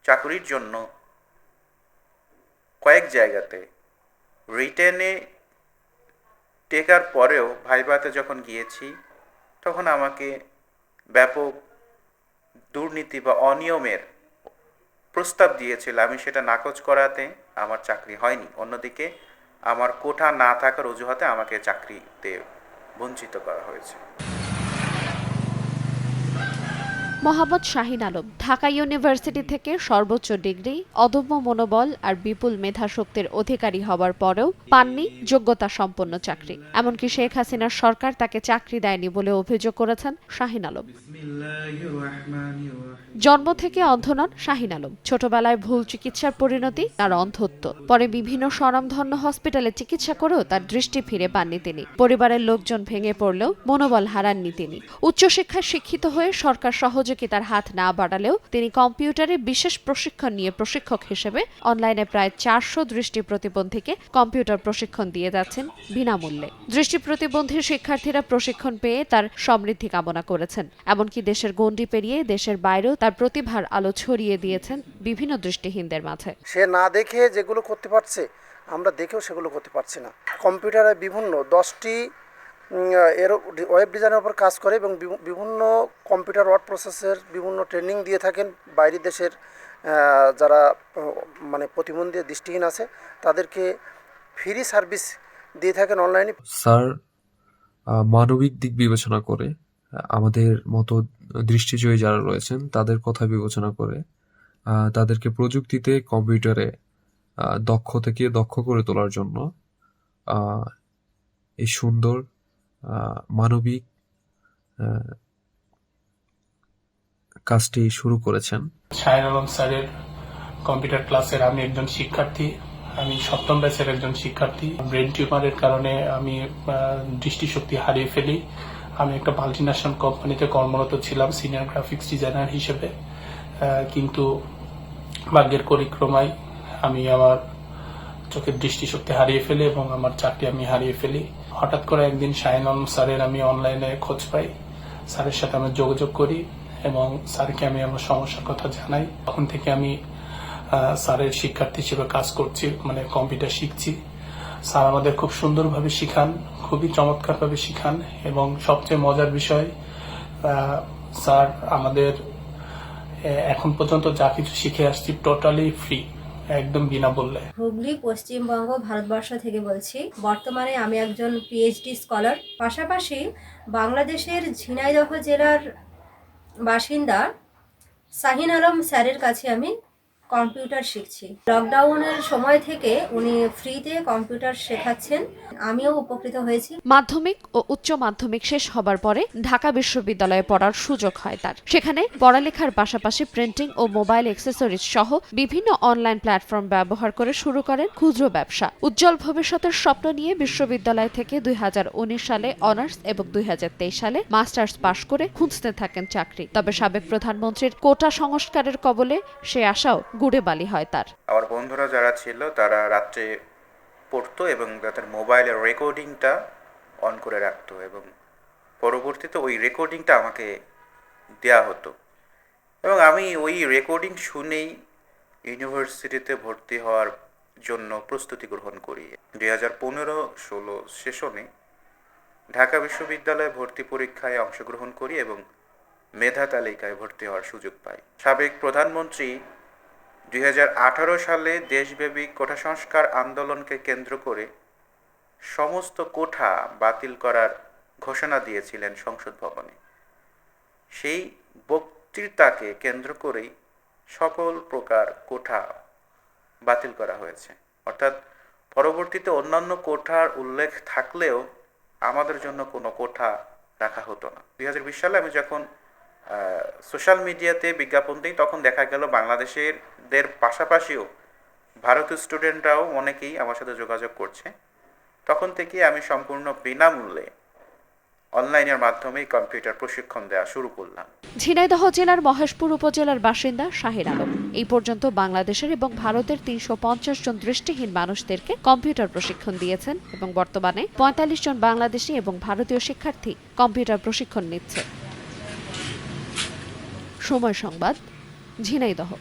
চাকরির জন্য কয়েক জায়গাতে রিটেনে টেকার পরেও ভাইভাতে যখন গিয়েছি তখন আমাকে ব্যাপক দুর্নীতি বা অনিয়মের প্রস্তাব দিয়েছিল। আমি সেটা নাকচ করাতে আমার চাকরি হয়নি। অন্যদিকে আমার কোঠা না থাকার অজুহাতে আমাকে চাকরিতে বঞ্চিত করা হয়েছে। মোহাম্মদ শাহিন আলম ঢাকা ইউনিভার্সিটি থেকে সর্বোচ্চ ডিগ্রি, অদম্য মনোবল আর বিপুল মেধাশক্তির অধিকারী হওয়ার পরেও পাননি যোগ্যতা সম্পন্ন চাকরি। এমনকি শেখ হাসিনার সরকার তাকে চাকরি দেয়নি বলে অভিযোগ করেছেন শাহিন আলম। জন্ম থেকে অন্ধ নন শাহিন আলম। ছোটবেলায় ভুল চিকিৎসার পরিণতি তার অন্ধত্ব। পরে বিভিন্ন স্বনামধন্য হসপিটালে চিকিৎসা করেও তার দৃষ্টি ফিরে পাননি তিনি। পরিবারের লোকজন ভেঙে পড়লেও মনোবল হারাননি তিনি। উচ্চশিক্ষায় শিক্ষিত হয়ে সরকার সহযোগিতার হাত না বাড়ালেও তিনি কম্পিউটারে বিশেষ প্রশিক্ষণ নিয়ে প্রশিক্ষক হিসেবে অনলাইনে প্রায় 400 দৃষ্টি প্রতিবন্ধীকে কম্পিউটার প্রশিক্ষণ দিয়ে যাচ্ছেন বিনামূল্যে। দৃষ্টি প্রতিবন্ধী শিক্ষার্থীরা প্রশিক্ষণ পেয়ে তার সমৃদ্ধি কামনা করেছেন। এমনকি দেশের গণ্ডি পেরিয়ে দেশের বাইরেও তার প্রতিভার আলো ছড়িয়ে দিয়েছেন বিভিন্ন দৃষ্টিহীনদের মাঝে। সে না দেখে যেগুলো করতে পারছে আমরা দেখেও সেগুলো করতে পারছি না। কম্পিউটারে বিভিন্ন 10টি এর ওয়েব ডিজাইনের উপর কাজ করে এবং বিভিন্ন কম্পিউটার ওয়ার্ড প্রসেসের বিভিন্ন ট্রেনিং দিয়ে থাকেন বাইরের দেশের যারা মানে প্রতিবন্ধী দৃষ্টিহীন আছে তাদেরকে ফ্রি সার্ভিস দিয়ে থাকেন অনলাইনে। স্যার মানবিক দিক বিবেচনা করে আমাদের মতো দৃষ্টিজয়ী যারা রয়েছেন তাদের কথা বিবেচনা করে তাদেরকে প্রযুক্তিতে কম্পিউটারে দক্ষ থেকে দক্ষ করে তোলার জন্য এই সুন্দর মানবিক কাজটি শুরু করেছেন। শাহিন আলম স্যারের কম্পিউটার ক্লাসের আমি একজন শিক্ষার্থী। আমি 7ম ব্যাচের একজন শিক্ষার্থী। ব্রেন টিউমারের কারণে আমি দৃষ্টিশক্তি হারিয়ে ফেলি। আমি একটা মাল্টিন্যাশনাল কোম্পানিতে কর্মরত ছিলাম সিনিয়র গ্রাফিক্স ডিজাইনার হিসেবে, কিন্তু ভাগ্যের পরিক্রমায় আমি আমার চোখের দৃষ্টিশক্তি হারিয়ে ফেলি এবং আমার চাকরি আমি হারিয়ে ফেলি। হঠাৎ করে একদিন শাহিন আলম স্যারের আমি অনলাইনে খোঁজ পাই। স্যারের সাথে আমি যোগাযোগ করি এবং স্যারকে আমি আমার সমস্যার কথা জানাই। তখন থেকে আমি স্যারের শিক্ষার্থী হিসেবে কাজ করছি, মানে কম্পিউটার শিখছি। স্যার আমাদের খুব সুন্দরভাবে শিখান, খুবই চমৎকারভাবে শিখান এবং সবচেয়ে মজার বিষয় স্যার আমাদের এখন পর্যন্ত যা কিছু শিখে আসছি টোটালি ফ্রি, একদম বিনামূল্যে। হুগলি, পশ্চিমবঙ্গ, ভারতবর্ষ থেকে বলছি। বর্তমানে আমি একজন পিএইচডি স্কলার। পাশাপাশি বাংলাদেশের ঝিনাইদহ জেলার বাসিন্দা শাহিন আলম স্যারের কাছে আমি কম্পিউটার শিখছি। লকডাউনের সময় থেকে উনি ফ্রিতে কম্পিউটার শেখাচ্ছেন, আমিও উপকৃত হয়েছি। মাধ্যমিক ও উচ্চ মাধ্যমিক শেষ হবার পরে ঢাকা বিশ্ববিদ্যালয়ে পড়ার সুযোগ হয় তার। সেখানে পড়ালেখার পাশাপাশি প্রিন্টিং ও মোবাইল অ্যাক্সেসরিজ সহ বিভিন্ন অনলাইন প্ল্যাটফর্ম ব্যবহার করে শুরু করেন ক্ষুদ্র ব্যবসা। উজ্জ্বল ভবিষ্যতের স্বপ্ন নিয়ে বিশ্ববিদ্যালয় থেকে 2019 সালে অনার্স এবং 2023 সালে মাস্টার্স পাশ করে খুঁজতে থাকেন চাকরি। তবে সাবেক প্রধানমন্ত্রীর কোটা সংস্কারের কবলে সে আশাও গুড়ে বালি হয় তার। আমার বন্ধুরা যারা ছিল তারা রাত্রে পড়তো এবং তাদের মোবাইলের রেকর্ডিংটা অন করে রাখতো এবং পরবর্তীতে ওই রেকর্ডিংটা আমাকে দেয়া হতো এবং আমি ওই রেকর্ডিং শুনেই ইউনিভার্সিটিতে ভর্তি হওয়ার জন্য প্রস্তুতি গ্রহণ করি। 2015-16 সেশনে ঢাকা বিশ্ববিদ্যালয়ে ভর্তি পরীক্ষায় অংশগ্রহণ করি এবং মেধা তালিকায় ভর্তি হওয়ার সুযোগ পাই। সাবেক প্রধানমন্ত্রী 2018 সালে দেশব্যাপী কোটা সংস্কার আন্দোলনকে কেন্দ্র করে সমস্ত কোঠা বাতিল করার ঘোষণা দিয়েছিলেন সংসদ ভবনে। সেই বক্তৃতাকে কেন্দ্র করেই সকল প্রকার কোঠা বাতিল করা হয়েছে। অর্থাৎ পরবর্তীতে অন্যান্য কোঠার উল্লেখ থাকলেও আমাদের জন্য কোনো কোঠা রাখা হতো না। 2020 সালে আমি যখন সোশ্যাল মিডিয়াতে বিজ্ঞাপন দিই তখন দেখা গেল বাংলাদেশের পাশাপাশিও ভারতীয় স্টুডেন্টরাও অনেকেই আমার সাথে যোগাযোগ করছে। তখন থেকে আমি সম্পূর্ণ বিনামূল্যে অনলাইনের মাধ্যমে কম্পিউটার প্রশিক্ষণ দেওয়া শুরু করলাম। ঝিনাইদহ জেলার মহেশপুর উপজেলার বাসিন্দা শাহিন আলম এই পর্যন্ত বাংলাদেশের এবং ভারতের 350 জন দৃষ্টিহীন মানুষদেরকে কম্পিউটার প্রশিক্ষণ দিয়েছেন এবং বর্তমানে 45 জন বাংলাদেশি এবং ভারতীয় শিক্ষার্থী কম্পিউটার প্রশিক্ষণ নিচ্ছে। সময় সংবাদ, ঝিনাইদহ।